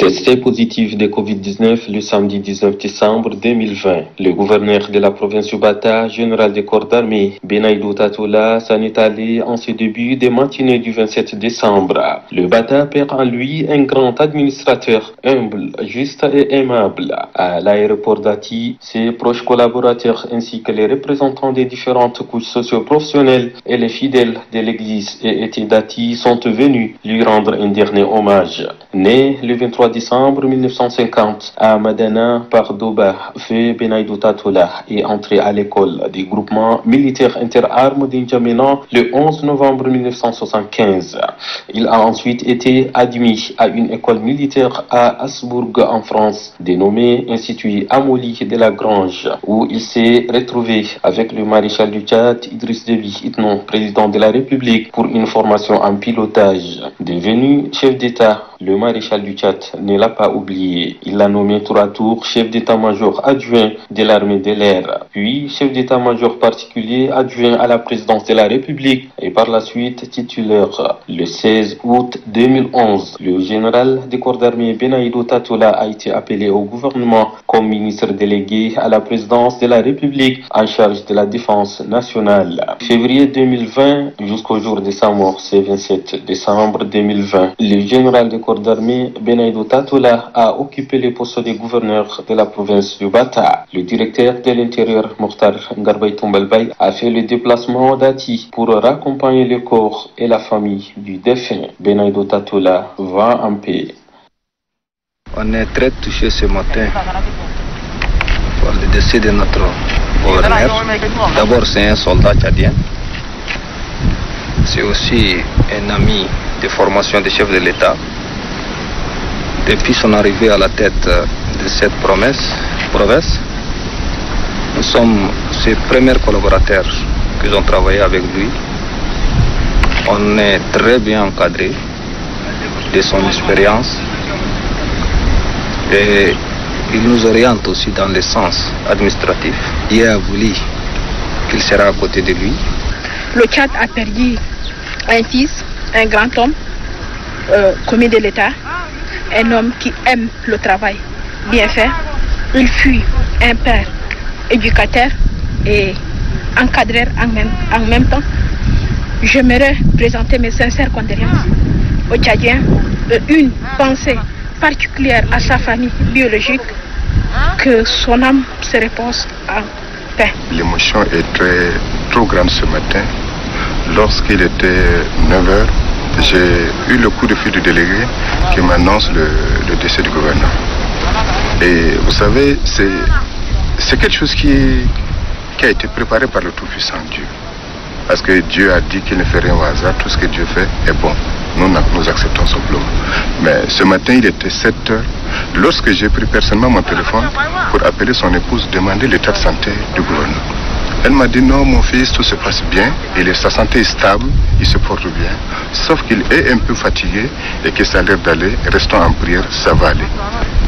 Testé positif de Covid-19 le samedi 19 décembre 2020, le gouverneur de la province du Bata, général des corps d'armée, Benaïdou Tatoula, s'en est allé en ce début de matinée du 27 décembre. Le Bata perd en lui un grand administrateur, humble, juste et aimable. À l'aéroport d'Ati, ses proches collaborateurs ainsi que les représentants des différentes couches socio-professionnelles et les fidèles de l'église et étés d'Ati sont venus lui rendre un dernier hommage. Né le 23 décembre 1950 à Madana par Doba, fait Benaïdou Tatoula est entré à l'école des groupements militaires interarmes d'Injamena le 11 novembre 1975. Il a ensuite été admis à une école militaire à Habsbourg en France, dénommée Institut Amoli de la Grange, où il s'est retrouvé avec le maréchal du Tchad Idriss Déby Itno, président de la République, pour une formation en pilotage. Devenu chef d'État, le maréchal du Tchad ne l'a pas oublié. Il l'a nommé tour à tour chef d'état-major adjoint de l'armée de l'air, puis chef d'état-major particulier adjoint à la présidence de la République et par la suite titulaire. Le 16 août 2011, le général des corps d'armée Benaïdou Tatoula a été appelé au gouvernement comme ministre délégué à la présidence de la République en charge de la défense nationale. Février 2020 jusqu'au jour de sa mort, c'est 27 décembre 2020, le général des corps d'armée Benaïdou Tatoula a occupé le poste de gouverneur de la province du Bata. Le directeur de l'Intérieur, Mokhtar Ngarbay Toumbalbay, a fait le déplacement d'Ati pour raccompagner le corps et la famille du défunt. Benaïdou Tatoula va en paix. On est très touché ce matin par le décès de notre gouverneur. D'abord, c'est un soldat tchadien. C'est aussi un ami de formation des chefs de l'État. Depuis son arrivée à la tête de cette province, nous sommes ses premiers collaborateurs qui ont travaillé avec lui. On est très bien encadré de son expérience et il nous oriente aussi dans le sens administratif. Il a voulu qu'il sera à côté de lui. Le Tchad a perdu un fils, un grand homme, commis de l'État, un homme qui aime le travail bien fait. Il fut un père éducateur et encadreur en même temps. J'aimerais présenter mes sincères condoléances aux Tchadiens et une pensée particulière à sa famille biologique, que son âme se repose en paix. L'émotion est trop grande ce matin. Lorsqu'il était 9h, j'ai eu le coup de fil du délégué qui m'annonce le décès du gouverneur. Et vous savez, c'est quelque chose qui a été préparé par le Tout-Puissant Dieu. Parce que Dieu a dit qu'il ne fait rien au hasard, tout ce que Dieu fait est bon. Nous acceptons simplement. Mais ce matin, il était 7h. Lorsque j'ai pris personnellement mon téléphone pour appeler son épouse, demander l'état de santé du gouverneur. Elle m'a dit non, mon fils, tout se passe bien, sa santé est stable, il se porte bien, sauf qu'il est un peu fatigué et que ça a l'air d'aller, restons en prière, ça va aller.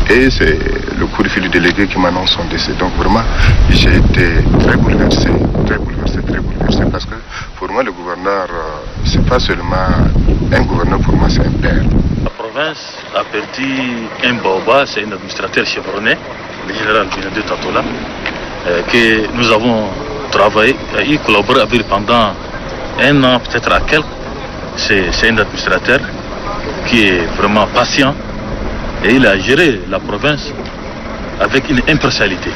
Et c'est le coup de fil du délégué qui m'annonce son décès. Donc vraiment, j'ai été très bouleversé, parce que pour moi, le gouverneur, c'est pas seulement un gouverneur, pour moi, c'est un père. La province a perdu un baobab, c'est un administrateur chevronné, le général Benaïdou Tatoula, que nous avons travaillé et collaboré avec lui pendant un an, peut-être à quelques. C'est un administrateur qui est vraiment patient et il a géré la province avec une impartialité.